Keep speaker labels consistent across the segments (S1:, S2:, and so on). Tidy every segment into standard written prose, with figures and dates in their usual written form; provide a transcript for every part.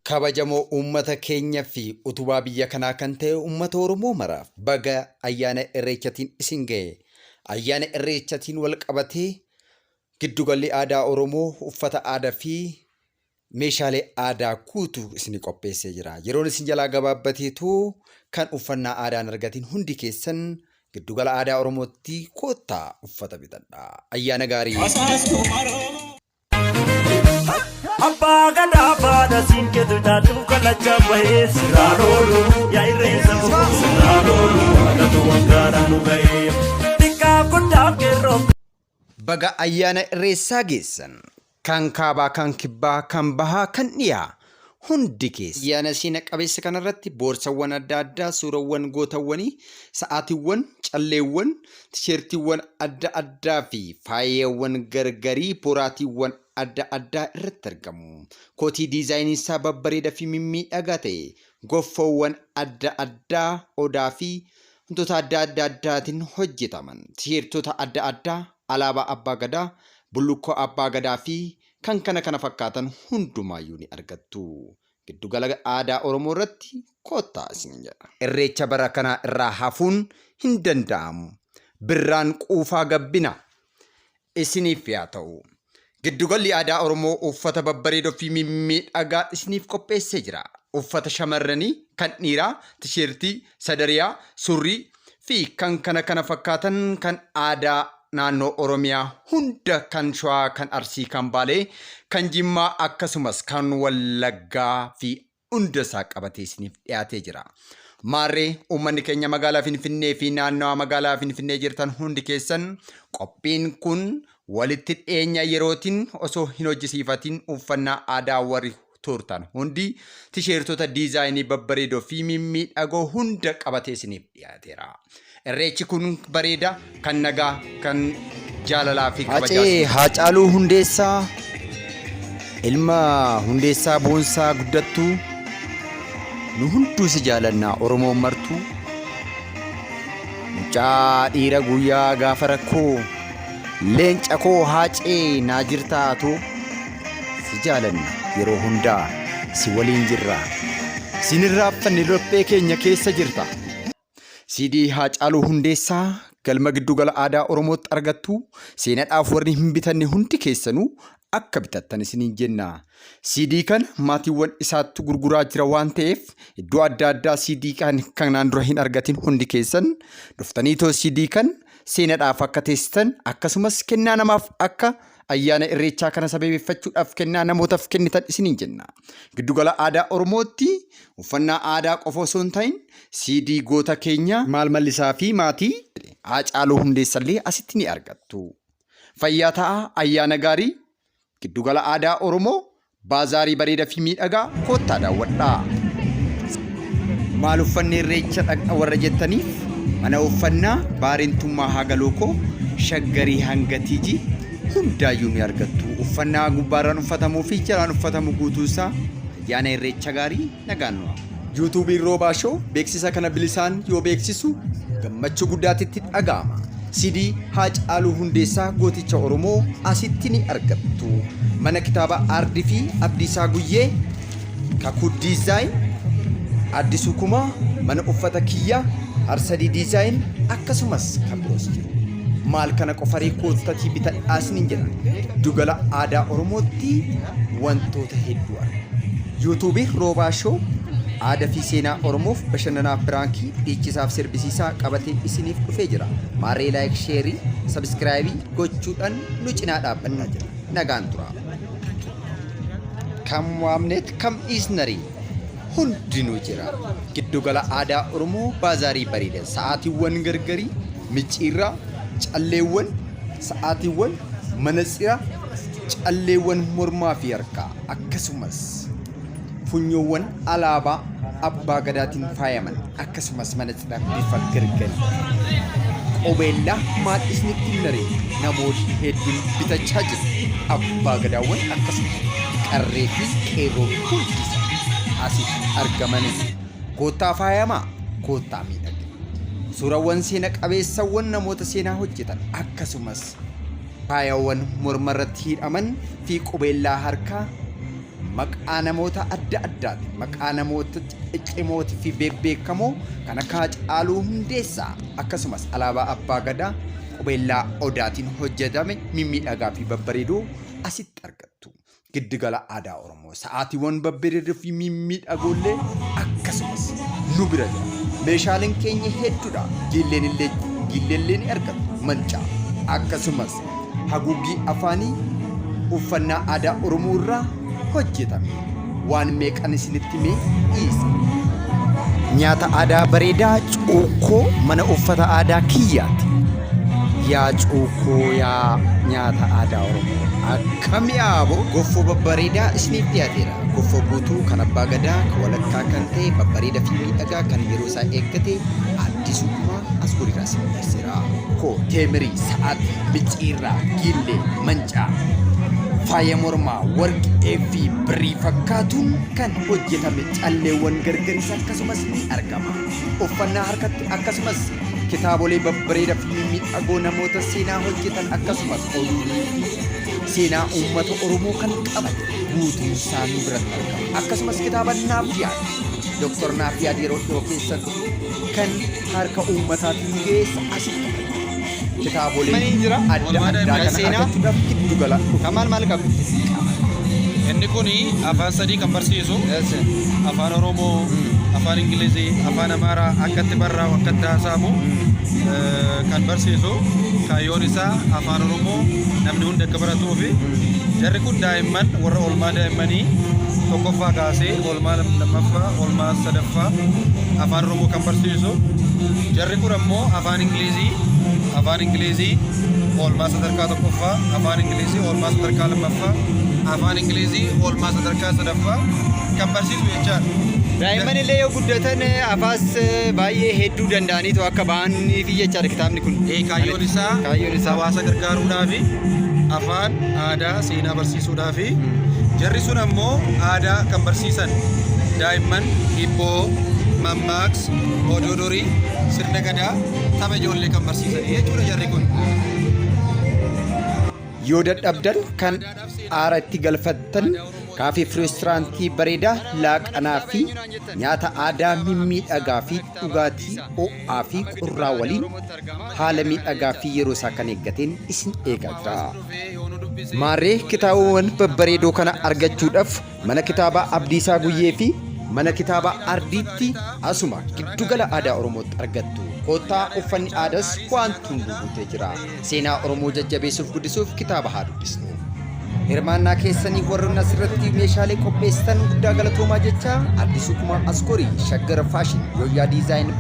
S1: Kabajamoo uummata keenya fi utubaa biyya kanaa kan ta'e uummata Oromoo maraaf baga ayyaana irreechatiin isin ga'e. Ayyaana irreechatiin wal qabatee giddugalli aadaa Oromoo uffata aadaa fi meeshaalee aadaa guutuu isin qopheessee jira. Yeroon isin jalaa gabaabbateetu kan uffannaa aadaan argatiin hundi keessan giddugala aadaa Oromootti koottaa uffata bitadha. Ayyaana gaarii.
S2: Abba gada bada sinke tu tatu kala chabaye siralolu ya ireza siralolu ada tu wangara nugaye tika kunda kero.
S1: Baga ayyaana irreessaa geessan kan kaabaa kan kibbaa kan bahaa kan dhiyaa hundi keessa ayyaana siina qabeessa kanarratti boorsawwan adda addaa suurawwan gootawwanii sa'aatiiwwan calleewwan tisheertiiwwan adda addaa fi faayyeewwan gargarii boraatiiwwan adda addaa irratti argamu. Kootii diizaayinii isaa babbareedaa fi mimmiidhagaa ta'e goffawwan adda addaa odaa fi wantoota adda addaatiin hojjetaman tisheertota adda addaa alaabaa abbaa gadaa bullukkoo abbaa gadaa fi kan kana fakkaatan hundumaayyuu ni argattu. Giddugala aadaa Oromoo irratti koottaa isin jedha. Irreecha bara kanaa irraa hafuun hin danda'amu. Birraan quufaa gabbina isiniif yaa ta'u. Giddugalli aadaa Oromoo uffata babbareedoo fi mimmiidhagaa isiniif qopheessee jira. Uffata shamarranii kan dhiiraa, tisheertii, sadariyaa, surrii fi kan kana fakkaatan kan aadaa naannoo Oromiyaa hunda kan Shawaa, kan Arsii, kan Baalee, kan Jimmaa akkasumas kan Wallaggaa fi hunda isaa qabatee isiniif dhiyaatee jira. Maarree uummanni keenya magaalaa Finfinnee fi naannawaa magaalaa Finfinnee jirtan hundi keessan qophiin kun walitti dhiyeenya yerootiin osoo hin hojjisiifatiin uffannaa aadaa warri turtan hundi tisheertota diizaayinii babbareedoo fi mimmiidhagoo hunda qabatee isiniif dhiyaateera. Irreechi kun bareeda kan nagaa kan jaalalaa fi kabajaati. Haacaaluu Hundeessaa ilma Hundeessaa Boonsaa guddattuu nu hunduu si jaalannaa Oromoon martuu mucaa dhiira guyyaa gaafa rakkoo leenca koo haacee naa jirtaatoo si jaalanna yeroo hundaa si waliin jirra sinirraaffanne lophee keenya keessa jirta. CD Haacaaluu Hundeessaa galma giddugala aadaa Oromootti argattu seenaadhaaf warri hin bitanne hundi keessanuu akka bitattan isiniin jenna. CD kan maatiiwwan isaatti gurguraa jira waan ta'eef iddoo adda addaa CD kan kanaan dura hin argatin hundi keessan dhuftanii too CD kan seenaadhaaf akka teessitan akkasumas kennaa namaaf akka ayyaana irreechaa kana sababeeffachuudhaaf kennaa namootaaf kennitan isiniin jenna. Giddugala aadaa Oromootti uffannaa aadaa qofa osoo hin ta'in CD goota keenya maal mallisaa fi maatii Haacaaluu Hundeessallee asitti ni argattu. Fayyaa ta'aa ayyaana gaarii giddugala aadaa Oromoo baazaarii bareedaa fi miidhagaa koottaa daawwadhaa. Maal uffanne irreecha dhaqna warra jettaniif mana uffannaa Baarentummaa Hagalookoo Shaggarii Hangatiiji hundaayyuu ni argattu. Uffannaa gubbaarraan uffatamuu fi jalaan uffatamu guutuusaa ayyaana irreecha gaarii nagaannu. YouTube Roobaa Show beeksisa kana bilisaan yoo beeksisu gammachuu guddaatitti dhaga'ama. CD Haacaaluu Hundeessaa gooticha Oromoo asitti ni argattu. Mana kitaaba Aardii fi Abdiisaa Guyyee Kakuu Diizaayin Addisuu Kumaa mana uffata kiyyaa Harsadii Diizaayin akkasumas kan biroos jiru. Maal kana qofaree koottatii bitadhaa isiniin jedha. Giddugala aadaa Oromootti wantoota hedduu arga. YouTube Roobaa Show aadaa fi seenaa Oromoof bashannanaaf biraankii dhiichisaaf sirbisiisaa qabatee isiniif dhufee jira. Maarree laayik sheerii sabskraayibii gochuudhaan nu cinaa dhaabbannaa jira. Nagaan tura. Kam waamneet kam dhiisnarii hundinuu jira. Giddugala aadaa Oromoo baazaarii bareeda sa'aatiiwwan gargarii micciirraa calleewwan sa'aatiiwwan manatsiraa calleewwan mormaa fi harkaa akkasumas funyoowwan alaabaa abbaa gadaatiin faayaman akkasumas manatsiraa bifa gargarii qubeellaa maadhisnitti hinaree namoonni hedduun bitachaa jiru. Abbaa gadaawwan akkasumas qarree fi qeerroo hundi asitti argamanis koottaa faayamaa koottaa miidhagina suurawwan seena qabeessawwan namoota seenaa hojjetan akkasumas faayawwan morma irratti hidhaman fi qubeellaa harkaa maqaa namoota adda addaati. Maqaa namoota ciccimootii fi beekamoo kan akka Haacaaluu Hundeessaa akkasumas alaabaa Abbaa Gadaa qubeellaa Odaatiin hojjetame mimmiidhagaa fi babbareedoo asitti argattu. Giddugala aadaa Oromoo sa'aatiiwwan babbareedoo fi mimmiidhagoollee akkasumas nu bira jira. Meeshaaleen keenya hedduudha. Gilleellee ni argattu. Mancaa akkasumas haguuggii afaanii uffannaa aadaa Oromoo irraa hojjetame. Waan meeqan isinitti mee dhiisa. Nyaata aadaa bareedaa cuukkoo mana uffata aadaa kiyyaati. Yaa cuukkoo yaa nyaata aadaa Oromoo akkam yaaboo goffoo babbareedaa isiniif dhiyaateera. Goffoo guutuu kan Abbaa Gadaa kan walakkaa kan ta'e babbareedaa fi miidhagaa kan yeroo isaa eeggate Addisuu Kumaa Asgooriidhaa sirreesseera. Koo teemirii sa'aatii micciirraa gillee mancaa faaya mormaa warqee fi birrii fakkaatuun kan hojjetame calleewwan gargaris akkasumas ni argama. Uffannaa harkatti akkasumas kitaabolee babbareedaa fi miidhagoo namoota seenaa hojjetan akkasumas seenaa uummata Oromoo kan qaban guutuun isaa nu biratti argama. Akkasumas kitaaba Naafiyaa Dr. Naafiyaa yeroo dhiyoo keessatti kan harka uummataatiin geessa asitti kitaabolee adda addaa kana argachuudhaaf giddu gala.
S3: Maal qabu? Inni kun afaan sadii kan barsiisu afaan Oromoo, afaan Ingilizii, afaan Amaaraa akkatti barraa'u akkatti haasa'amu kan barsiisu. Kaayyoon isaa afaan Oromoo namni hundi akka baratuu fi jarri kun daa'imman warra oolmaa daa'immanii tokkoffaa kaasee oolmaa lammaffaa, oolmaa sadaffaa afaan Oromoo kan barsiisu. Jarri kun ammoo afaan Ingilizii oolmaa sadarkaa tokkoffaa, afaan Ingilizii oolmaa sadarkaa lammaffaa, afaan Ingilizii oolmaa sadarkaa sadaffaa kan barsiisu jechaadha.
S4: Daa'imman illee yoo guddatan afaas baay'ee hedduu danda'aniitu akka bahaniif jechaadha kitaabni kun.
S3: Kaayyoon isaa hawaasa gargaaruudhaa fi afaan aadaa seenaa barsiisuudhaa fi jarri sun ammoo aadaa kan barsiisan daa'imman hibboo, mammaaksa, odoodorii, sirna gadaa, tapha ijoollee kan barsiisan jechuudha jarri kun.
S1: Yoo dadhabdan kan aara itti galfattan kaafee fi reesturaantii bareedaa laaqanaa fi nyaata aadaa mimmiidhagaa fi dhugaatii ho'aa fi qorraa waliin haala miidhagaa fi yeroo isaa kan eeggateen isin eegaa jira. Maarree kitaabawwan babbareedoo kana argachuudhaaf mana kitaabaa Abdiisaa Guyyee fi mana kitaabaa Ardiitti asuma giddugala aadaa Oromootti argattu. Kottaa uffanni aadaas waanti hunduu guutee jira. Seenaa Oromoo jajjabeessuuf guddisuuf kitaaba haa dubbisnu. Hirmaannaa keessanii warroonni asirratti meeshaalee qopheessitan guddaa galatoomaa jecha Addisuu Kumaa Asgoorii Shaggar Faashin Yooyaa Diizaayin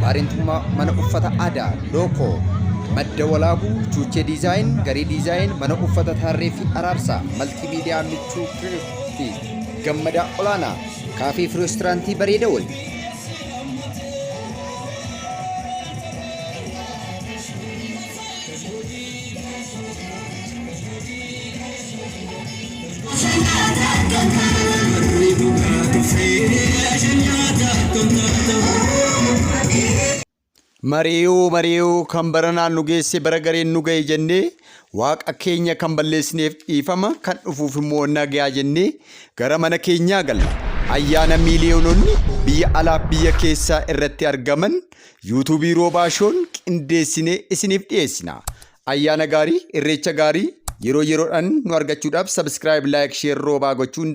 S1: Baarentummaa mana uffata aadaa Lookoo Madda Walaabuu Chuuchee Diizaayin Garii Diizaayin mana uffata Taarree fi Araarsaa Maltiimiidiyaa Michuu fi Gammadaa Olaanaa kaafee fi reesturaantii bareeda waliin. Mari'uu kan baranaan nu geesse bara gareen nu ga'e jennee waaqa keenya kan balleessineef dhiifama kan dhufuuf immoo nagaa jennee gara mana keenyaa galla. Ayyaana miiliyoononni biyya alaaf biyya keessaa irratti argaman yuutuubii Roobaashoon qindeessinee isiniif dhiyeessina. Ayyaana gaarii, irreecha gaarii yeroo yeroodhaan nu argachuudhaaf subscribe, like, share Roobaa gochuun